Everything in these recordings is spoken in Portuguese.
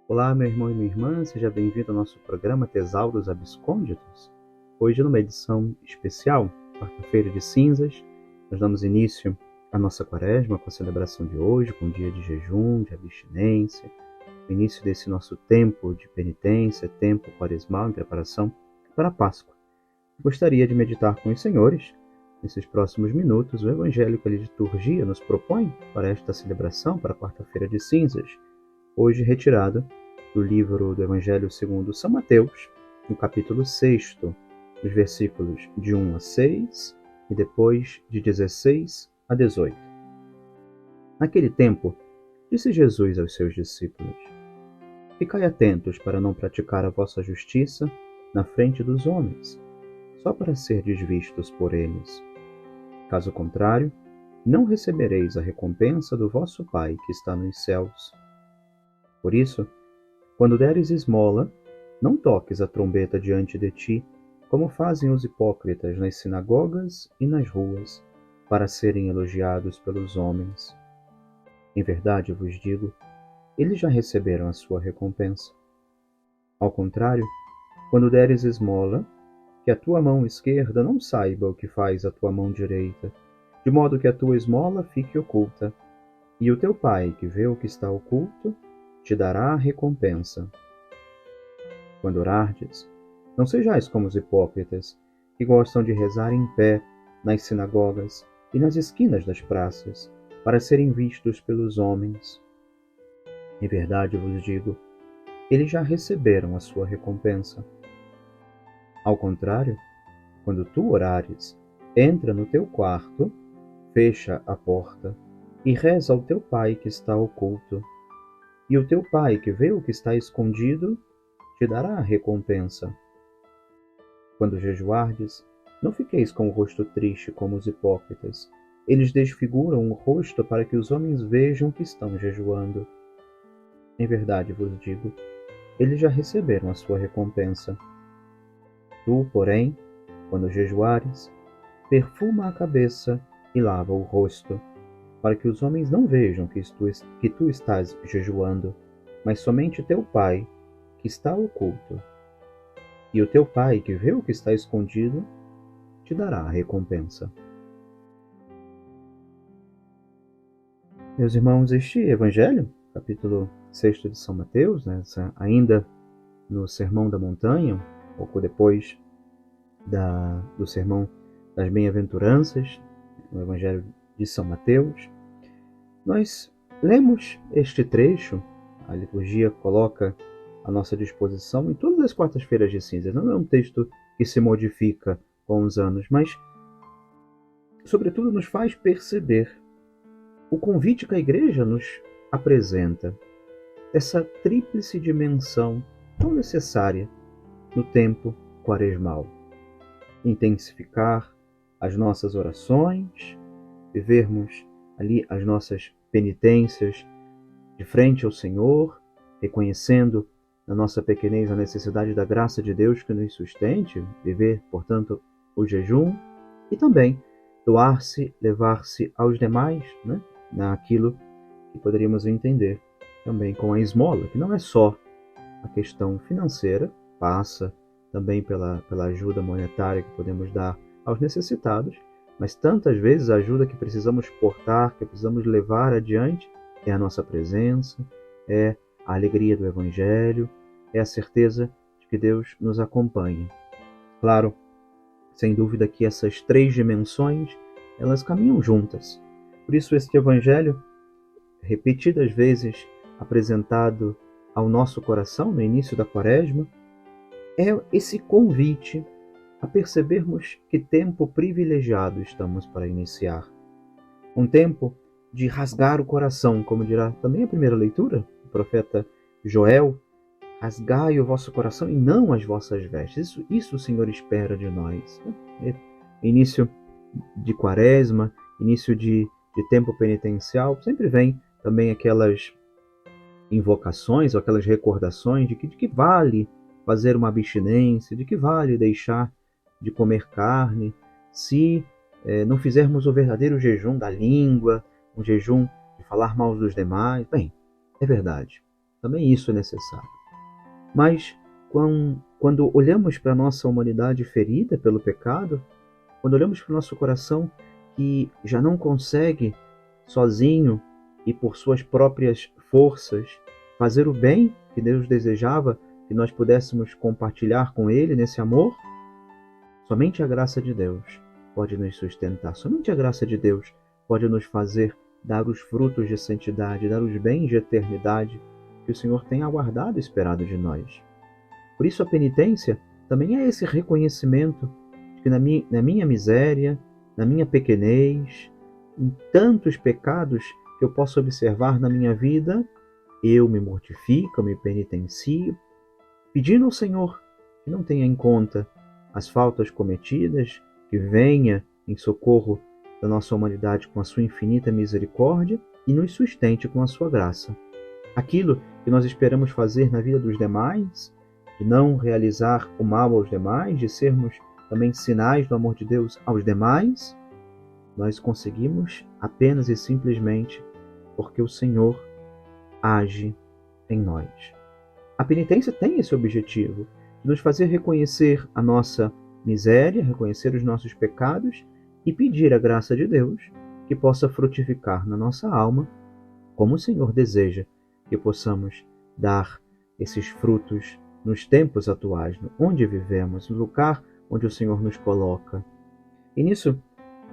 Olá, meu irmão e minha irmã, seja bem-vindo ao nosso programa Tesauros Abscônditos. Hoje, numa edição especial, quarta-feira de cinzas, nós damos início à nossa quaresma com a celebração de hoje, com um dia de jejum, de abstinência, o início desse nosso tempo de penitência, tempo quaresmal em preparação para a Páscoa. Gostaria de meditar com os senhores, nesses próximos minutos, o evangelho que a liturgia nos propõe para esta celebração, para a quarta-feira de cinzas, hoje retirado do livro do Evangelho segundo São Mateus, no capítulo 6, os versículos de 1 a 6 e depois de 16 a 18. Naquele tempo, disse Jesus aos seus discípulos: Ficai atentos para não praticar a vossa justiça na frente dos homens, só para serdes vistos por eles. Caso contrário, não recebereis a recompensa do vosso Pai que está nos céus. Por isso, quando deres esmola, não toques a trombeta diante de ti, como fazem os hipócritas nas sinagogas e nas ruas, para serem elogiados pelos homens. Em verdade vos digo, eles já receberam a sua recompensa. Ao contrário, quando deres esmola, que a tua mão esquerda não saiba o que faz a tua mão direita, de modo que a tua esmola fique oculta, e o teu Pai, que vê o que está oculto, te dará a recompensa. Quando orardes, não sejais como os hipócritas, que gostam de rezar em pé nas sinagogas e nas esquinas das praças, para serem vistos pelos homens. Em verdade vos digo, eles já receberam a sua recompensa. Ao contrário, quando tu orares, entra no teu quarto, fecha a porta e reza ao teu Pai que está oculto. E o teu Pai, que vê o que está escondido, te dará a recompensa. Quando jejuardes, não fiqueis com o rosto triste como os hipócritas. Eles desfiguram o rosto para que os homens vejam que estão jejuando. Em verdade vos digo, eles já receberam a sua recompensa. Tu, porém, quando jejuares, perfuma a cabeça e lava o rosto, para que os homens não vejam que tu estás jejuando, mas somente teu Pai, que está oculto. E o teu Pai, que vê o que está escondido, te dará a recompensa. Meus irmãos, este Evangelho, capítulo 6 de São Mateus, ainda no Sermão da Montanha, um pouco depois do Sermão das Bem-aventuranças, no Evangelho de São Mateus, nós lemos este trecho, a liturgia coloca à nossa disposição em todas as quartas-feiras de cinzas. Não é um texto que se modifica com os anos, mas, sobretudo, nos faz perceber o convite que a Igreja nos apresenta, essa tríplice dimensão tão necessária no tempo quaresmal. Intensificar as nossas orações, vivermos ali as nossas penitências de frente ao Senhor, reconhecendo na nossa pequenez a necessidade da graça de Deus que nos sustente, viver, portanto, o jejum, e também doar-se, levar-se aos demais, naquilo que poderíamos entender também com a esmola, que não é só a questão financeira, passa também pela ajuda monetária que podemos dar aos necessitados, mas tantas vezes a ajuda que precisamos portar, que precisamos levar adiante, é a nossa presença, é a alegria do Evangelho, é a certeza de que Deus nos acompanha. Claro, sem dúvida que essas três dimensões, elas caminham juntas. Por isso este Evangelho, repetidas vezes apresentado ao nosso coração no início da Quaresma, é esse convite a percebermos que tempo privilegiado estamos para iniciar. Um tempo de rasgar o coração, como dirá também a primeira leitura, o profeta Joel: rasgai o vosso coração e não as vossas vestes. Isso o Senhor espera de nós. Início de Quaresma, início de tempo penitencial, sempre vem também aquelas invocações ou aquelas recordações de que vale fazer uma abstinência, de que vale deixar de comer carne, se não fizermos o verdadeiro jejum da língua, um jejum de falar mal dos demais. Bem, é verdade. Também isso é necessário. Mas quando olhamos para a nossa humanidade ferida pelo pecado, quando olhamos para o nosso coração que já não consegue sozinho e por suas próprias forças fazer o bem que Deus desejava que nós pudéssemos compartilhar com Ele nesse amor, somente a graça de Deus pode nos sustentar. Somente a graça de Deus pode nos fazer dar os frutos de santidade, dar os bens de eternidade que o Senhor tem aguardado e esperado de nós. Por isso a penitência também é esse reconhecimento de que na minha miséria, na minha pequenez, em tantos pecados que eu posso observar na minha vida, eu me mortifico, eu me penitencio, pedindo ao Senhor que não tenha em conta as faltas cometidas, que venha em socorro da nossa humanidade com a sua infinita misericórdia e nos sustente com a sua graça. Aquilo que nós esperamos fazer na vida dos demais, de não realizar o mal aos demais, de sermos também sinais do amor de Deus aos demais, nós conseguimos apenas e simplesmente porque o Senhor age em nós. A penitência tem esse objetivo, de nos fazer reconhecer a nossa miséria, reconhecer os nossos pecados e pedir a graça de Deus que possa frutificar na nossa alma, como o Senhor deseja que possamos dar esses frutos nos tempos atuais, onde vivemos, no lugar onde o Senhor nos coloca. E nisso,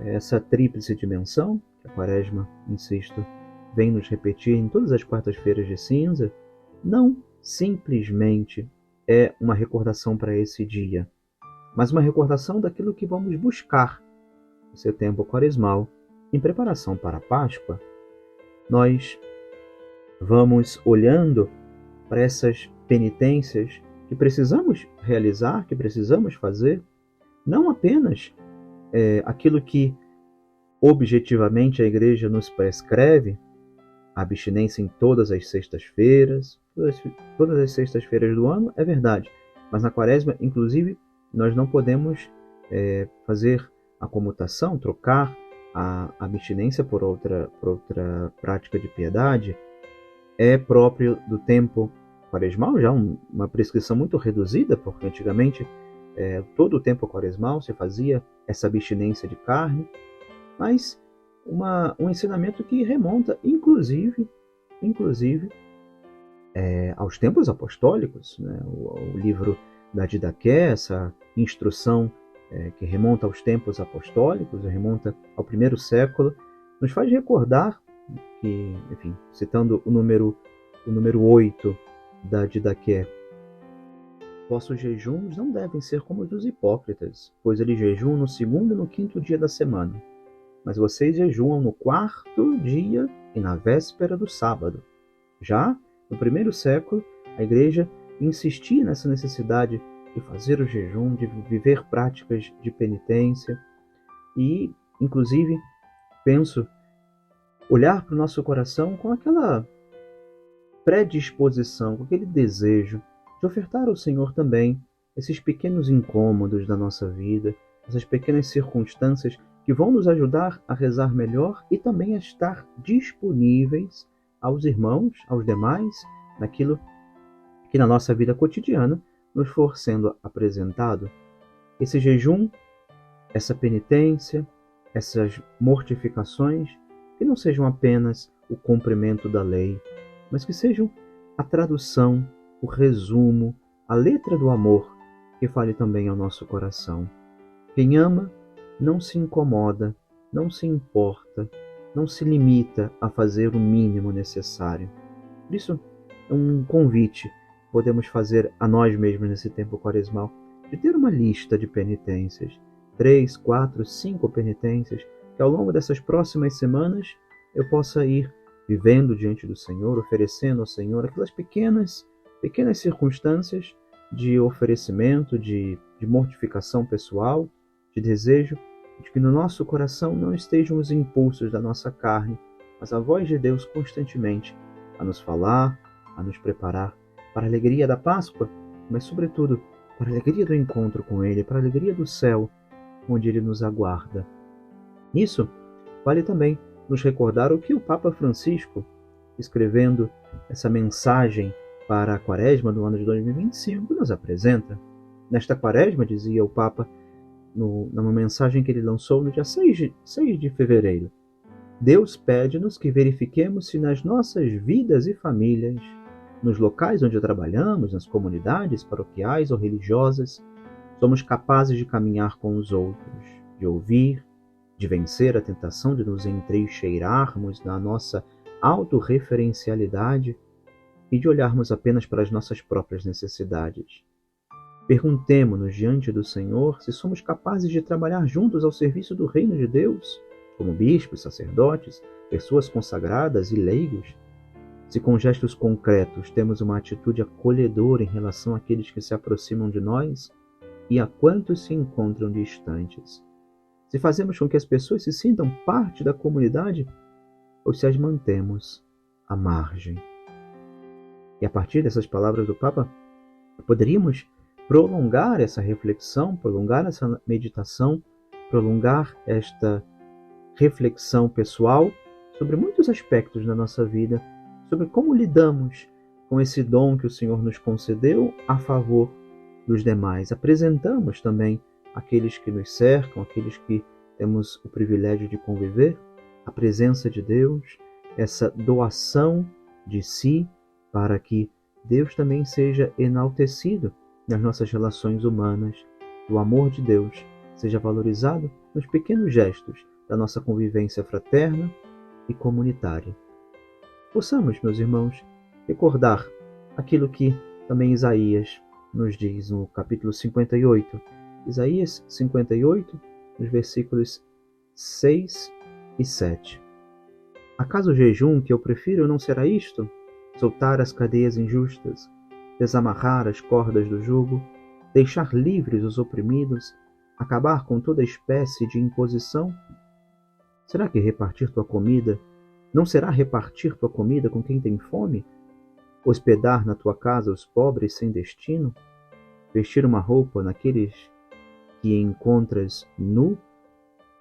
essa tríplice dimensão, que a Quaresma, insisto, vem nos repetir em todas as quartas-feiras de cinza, não simplesmente é uma recordação para esse dia, mas uma recordação daquilo que vamos buscar no seu tempo quaresmal, em preparação para a Páscoa. Nós vamos olhando para essas penitências que precisamos realizar, que precisamos fazer, não apenas aquilo que objetivamente a Igreja nos prescreve, a abstinência em todas as sextas-feiras, todas as sextas-feiras do ano, é verdade, mas na Quaresma, inclusive, nós não podemos fazer a comutação, trocar a abstinência por outra prática de piedade. É próprio do tempo quaresmal, já uma prescrição muito reduzida, porque antigamente todo o tempo quaresmal se fazia essa abstinência de carne, mas um ensinamento que remonta, inclusive aos tempos apostólicos, né? O livro da Didaqué, essa instrução que remonta aos tempos apostólicos, remonta ao primeiro século, nos faz recordar que, enfim, citando o número 8 da Didaqué, vossos jejuns não devem ser como os dos hipócritas, pois eles jejuam no segundo e no quinto dia da semana, mas vocês jejuam no quarto dia e na véspera do sábado. Já no primeiro século, a Igreja insistia nessa necessidade de fazer o jejum, de viver práticas de penitência e, inclusive, penso, olhar para o nosso coração com aquela predisposição, com aquele desejo de ofertar ao Senhor também esses pequenos incômodos da nossa vida, essas pequenas circunstâncias que vão nos ajudar a rezar melhor e também a estar disponíveis aos irmãos, aos demais, naquilo que na nossa vida cotidiana nos for sendo apresentado. Esse jejum, essa penitência, essas mortificações, que não sejam apenas o cumprimento da lei, mas que sejam a tradução, o resumo, a letra do amor que fale também ao nosso coração. Quem ama não se incomoda, não se importa, não se limita a fazer o mínimo necessário. Por isso, é um convite que podemos fazer a nós mesmos nesse tempo quaresmal, de ter uma lista de penitências, 3, 4, 5 penitências, que ao longo dessas próximas semanas eu possa ir vivendo diante do Senhor, oferecendo ao Senhor aquelas pequenas circunstâncias de oferecimento, de mortificação pessoal, de desejo, de que no nosso coração não estejam os impulsos da nossa carne, mas a voz de Deus constantemente a nos falar, a nos preparar para a alegria da Páscoa, mas sobretudo para a alegria do encontro com Ele, para a alegria do céu, onde Ele nos aguarda. Nisso, vale também nos recordar o que o Papa Francisco, escrevendo essa mensagem para a quaresma do ano de 2025 nos apresenta. Nesta quaresma, dizia o Papa, numa mensagem que ele lançou no dia 6 de fevereiro, Deus pede-nos que verifiquemos se nas nossas vidas e famílias, nos locais onde trabalhamos, nas comunidades paroquiais ou religiosas, somos capazes de caminhar com os outros, de ouvir, de vencer a tentação de nos entrincheirarmos na nossa autorreferencialidade e de olharmos apenas para as nossas próprias necessidades. Perguntemo-nos diante do Senhor se somos capazes de trabalhar juntos ao serviço do reino de Deus, como bispos, sacerdotes, pessoas consagradas e leigos, se com gestos concretos temos uma atitude acolhedora em relação àqueles que se aproximam de nós e a quantos se encontram distantes, se fazemos com que as pessoas se sintam parte da comunidade ou se as mantemos à margem. E a partir dessas palavras do Papa, poderíamos prolongar essa reflexão, prolongar essa meditação, prolongar esta reflexão pessoal sobre muitos aspectos da nossa vida, sobre como lidamos com esse dom que o Senhor nos concedeu a favor dos demais. Apresentamos também aqueles que nos cercam, aqueles que temos o privilégio de conviver, a presença de Deus, essa doação de si para que Deus também seja enaltecido nas nossas relações humanas, o amor de Deus seja valorizado nos pequenos gestos da nossa convivência fraterna e comunitária. Possamos, meus irmãos, recordar aquilo que também Isaías nos diz no capítulo 58. Isaías 58, nos versículos 6 e 7. Acaso o jejum que eu prefiro não será isto? Soltar as cadeias injustas, desamarrar as cordas do jugo, deixar livres os oprimidos, acabar com toda espécie de imposição? Será que repartir tua comida não será repartir tua comida com quem tem fome? Hospedar na tua casa os pobres sem destino? Vestir uma roupa naqueles que encontras nu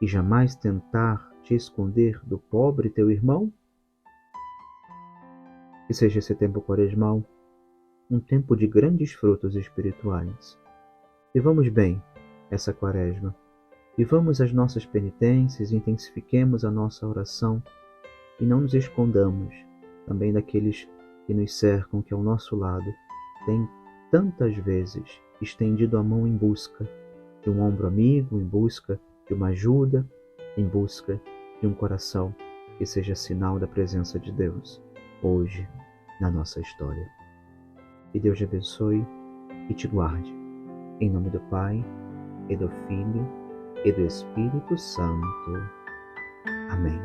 e jamais tentar te esconder do pobre teu irmão? Que seja esse tempo quaresmal um tempo de grandes frutos espirituais. Vivamos bem essa quaresma. Vivamos as nossas penitências, intensifiquemos a nossa oração e não nos escondamos também daqueles que nos cercam, que ao nosso lado têm tantas vezes estendido a mão em busca de um ombro amigo, em busca de uma ajuda, em busca de um coração que seja sinal da presença de Deus hoje na nossa história. Que Deus te abençoe e te guarde. Em nome do Pai, e do Filho, e do Espírito Santo. Amém.